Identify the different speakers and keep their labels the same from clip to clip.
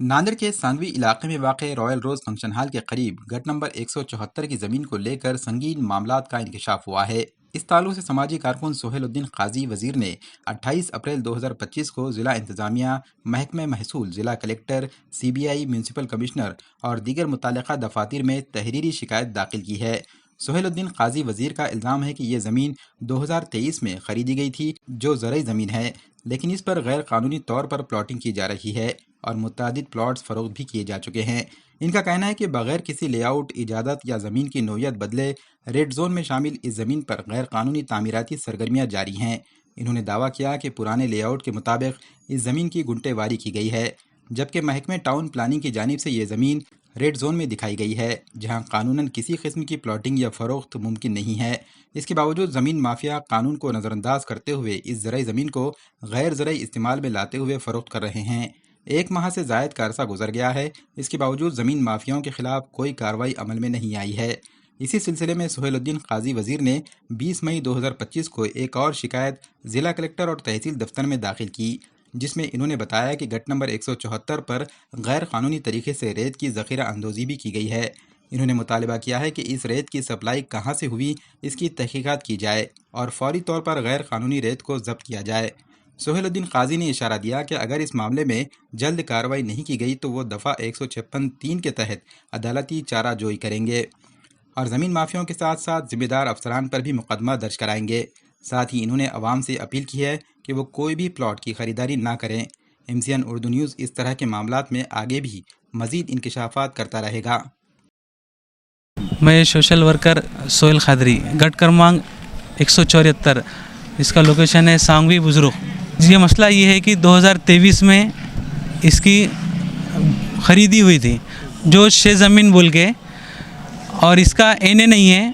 Speaker 1: ناندیڑ کے ساندوی علاقے میں واقع رائل روز فنکشن ہال کے قریب گٹ نمبر 174 کی زمین کو لے کر سنگین معاملات کا انکشاف ہوا ہے۔ اس تعلق سے سماجی کارکن سہیل الدین قاضی وزیر نے 28 اپریل 2025 کو ضلع انتظامیہ، محکمہ محصول، ضلع کلکٹر، CBI، میونسپل کمشنر اور دیگر متعلقہ دفاتر میں تحریری شکایت داخل کی ہے۔ سہیل الدین قاضی وزیر کا الزام ہے کہ یہ زمین 2023 میں خریدی گئی تھی، جو زرعی زمین ہے، لیکن اس پر غیر قانونی طور پر پلاٹنگ کی جا رہی ہے اور متعدد پلاٹس فروخت بھی کیے جا چکے ہیں۔ ان کا کہنا ہے کہ بغیر کسی لے آؤٹ، اجازت یا زمین کی نوعیت بدلے ریڈ زون میں شامل اس زمین پر غیر قانونی تعمیراتی سرگرمیاں جاری ہیں۔ انہوں نے دعویٰ کیا کہ پرانے لے آؤٹ کے مطابق اس زمین کی گنٹے واری کی گئی ہے، جبکہ محکمہ ٹاؤن پلاننگ کی جانب سے یہ زمین ریڈ زون میں دکھائی گئی ہے، جہاں قانوناً کسی قسم کی پلاٹنگ یا فروخت ممکن نہیں ہے۔ اس کے باوجود زمین مافیا قانون کو نظر انداز کرتے ہوئے اس زرعی زمین کو غیر زرعی استعمال میں لاتے ہوئے فروخت کر رہے ہیں۔ 1 ماہ سے زائد کا عرصہ گزر گیا ہے، اس کے باوجود زمین مافیاؤں کے خلاف کوئی کارروائی عمل میں نہیں آئی ہے۔ اسی سلسلے میں سہیل الدین قاضی وزیر نے 20 مئی 2025 کو ایک اور شکایت ضلع کلکٹر اور تحصیل دفتر میں داخل کی، جس میں انہوں نے بتایا کہ گٹ نمبر 174 پر غیر قانونی طریقے سے ریت کی ذخیرہ اندوزی بھی کی گئی ہے۔ انہوں نے مطالبہ کیا ہے کہ اس ریت کی سپلائی کہاں سے ہوئی، اس کی تحقیقات کی جائے اور فوری طور پر غیر قانونی ریت کو ضبط کیا جائے۔ سہیل الدین قاضی نے اشارہ دیا کہ اگر اس معاملے میں جلد کارروائی نہیں کی گئی تو وہ دفعہ 156(3) کے تحت عدالتی چارہ جوئی کریں گے اور زمین مافیاؤں کے ساتھ ساتھ ذمہ دار افسران پر بھی مقدمہ درج کرائیں گے۔ ساتھ ہی انہوں نے عوام سے اپیل کی ہے کہ وہ کوئی بھی پلاٹ کی خریداری نہ کریں۔ MCN اردو نیوز اس طرح کے معاملات میں آگے بھی مزید انکشافات کرتا رہے گا۔
Speaker 2: میں سوشل ورکر سہیل قادری، گٹ کرمانگ 174، اس کا لوکیشن ہے سانگوی بزرگ۔ یہ مسئلہ یہ ہے کہ 2023 میں اس کی خریدی ہوئی تھی، جو 6 زمین بول کے، اور اس کا اینے نہیں ہے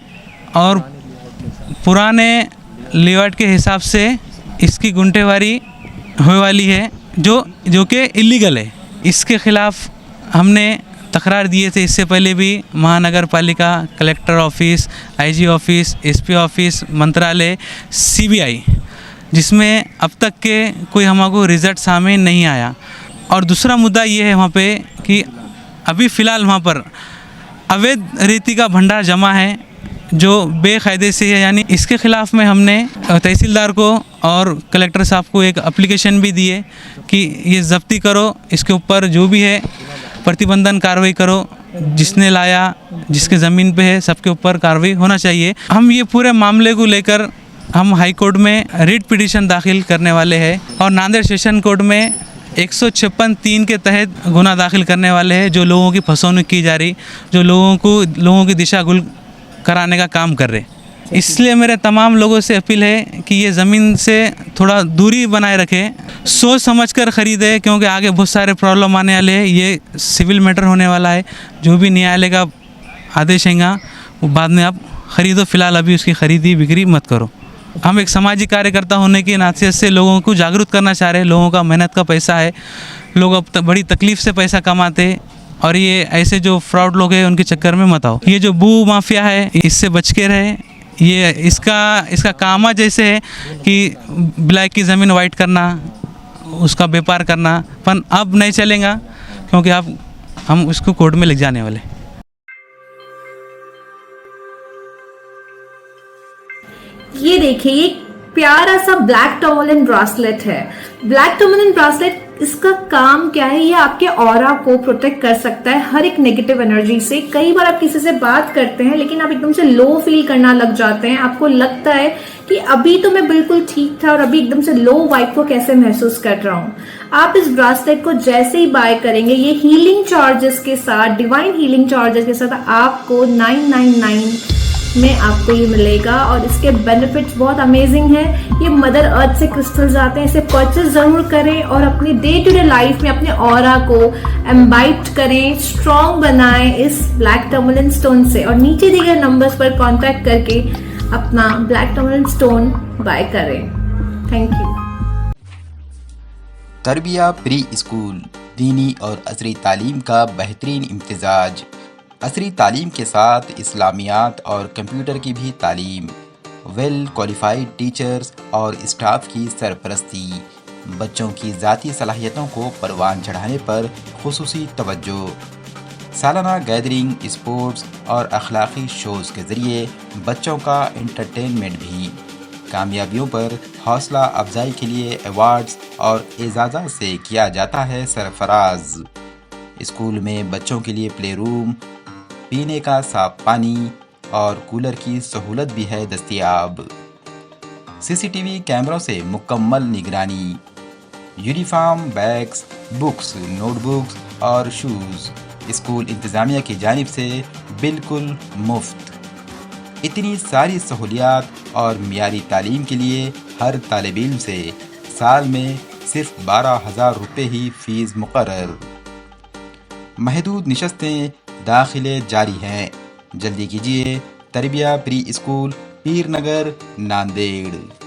Speaker 2: اور پرانے لیوٹ کے حساب سے اس کی گنٹے واری ہونے والی ہے، جو کہ اللیگل ہے۔ اس کے خلاف ہم نے تکرار دیے تھے اس سے پہلے بھی، مہانگر پالیکا، collector office, IG office, SP office, منترالیہ، CBI، جس میں اب تک کے کوئی ہمارے کو رزلٹ سامنے نہیں آیا۔ اور دوسرا مدعا یہ ہے وہاں پہ کہ ابھی فی الحال وہاں پر اویدھ ریتی کا بھنڈار جمع ہے جو بے قاعدے سے ہے، یعنی اس کے خلاف میں ہم نے تحصیلدار کو اور کلیکٹر صاحب کو ایک اپلیکیشن بھی دیے کہ یہ ضبطی کرو، اس کے اوپر جو بھی ہے پرتیبندھن کارروائی کرو، جس نے لایا، جس کے زمین پہ ہے، سب کے اوپر کارروائی ہونا چاہیے۔ ہم یہ پورے معاملے کو لے کر ہم ہائی کورٹ میں ریٹ پٹیشن داخل کرنے والے ہیں اور ناندیڑ سیشن کورٹ میں 156(3) کے تحت گناہ داخل کرنے والے ہیں، جو لوگوں کی پھسونی کی جا رہی، جو لوگوں کی دشا گل کرانے کا کام کر رہے۔ اس لیے میرے تمام لوگوں سے اپیل ہے کہ یہ زمین سے تھوڑا دوری بنائے رکھے، سوچ سمجھ کر خریدے، کیونکہ آگے بہت سارے پرابلم آنے والے ہیں۔ یہ سول میٹر ہونے والا ہے، جو بھی نیالے کا آدیش ہے گا وہ بعد میں آپ خریدو، فی الحال ابھی اس کی خریدی بکری مت کرو۔ ہم ایک سماجی کاریہ کرتا ہونے کی ناطیت سے لوگوں کو جاگرت کرنا چاہ رہے ہیں۔ لوگوں کا محنت کا پیسہ ہے، لوگ اب بڑی تکلیف سے پیسہ کماتے، اور یہ ایسے جو فراڈ لوگ ہیں ان کے چکر میں مت آؤ۔ یہ جو بو مافیا ہے اس سے بچ کے رہے۔ یہ اس کا کام جیسے ہے کہ بلیک کی زمین وائٹ کرنا، اس کا بیپار کرنا، پن اب نہیں چلے گا، کیونکہ اب ہم اس کو کورٹ میں لے جانے والے۔
Speaker 3: یہ دیکھیں، یہ پیارا سا بلیک ٹورمالن براسلیٹ ہے۔ بلیک ٹورمالن براسلیٹ، اس کا کام کیا ہے؟ یہ آپ کے اورا کو پروٹیکٹ کر سکتا ہے ہر ایک نیگیٹو انرجی سے۔ کئی بار آپ کسی سے بات کرتے ہیں لیکن آپ ایک دم سے لو فیل کرنا لگ جاتے ہیں، آپ کو لگتا ہے کہ ابھی تو میں بالکل ٹھیک تھا اور ابھی ایک دم سے لو وائب کو کیسے محسوس کر رہا ہوں۔ آپ اس براسلیٹ کو جیسے ہی بائی کریں گے، یہ ہیلنگ چارجز کے ساتھ، ڈیوائن ہیلنگ چارجز کے ساتھ آپ کو 999 میں آپ کو یہ ملے گا، اور اس کے بینیفٹس بہت امیزنگ ہیں۔ یہ مدر ارتھ سے کرسٹلز آتے ہیں، اسے پرچیز ضرور کریں اور اپنی ڈے ٹو ڈے لائف میں اپنے اورا کو ایمبائٹ کریں، اسٹرانگ بنائیں اس بلیک ٹورمالن اسٹون سے، اور نیچے دیے گئے نمبرز پر کانٹیکٹ کر کے اپنا بلیک ٹورمالن اسٹون بائی کریں۔ Thank you.
Speaker 1: Tarbiyah pre school, دینی اور عصری تعلیم کا بہترین امتزاج، عصری تعلیم کے ساتھ اسلامیات اور کمپیوٹر کی بھی تعلیم، ویل کوالیفائڈ ٹیچرز اور اسٹاف کی سرپرستی، بچوں کی ذاتی صلاحیتوں کو پروان چڑھانے پر خصوصی توجہ، سالانہ گیدرنگ، اسپورٹس اور اخلاقی شوز کے ذریعے بچوں کا انٹرٹینمنٹ بھی، کامیابیوں پر حوصلہ افزائی کے لیے ایوارڈز اور اعزازات سے کیا جاتا ہے سرفراز۔ اسکول میں بچوں کے لیے پلے روم، پینے کا صاف پانی اور کولر کی سہولت بھی ہے دستیاب۔ سی سی ٹی وی کیمروں سے مکمل نگرانی، uniform, bags, books, note books اور شوز اسکول انتظامیہ کی جانب سے بالکل مفت۔ اتنی ساری سہولیات اور معیاری تعلیم کے لیے ہر طالب علم سے سال میں صرف 12,000 روپے ہی فیس مقرر۔ محدود نشستیں، داخلے جاری ہیں، جلدی کیجیے۔ تربیہ پری اسکول، پیر نگر، ناندیڑ۔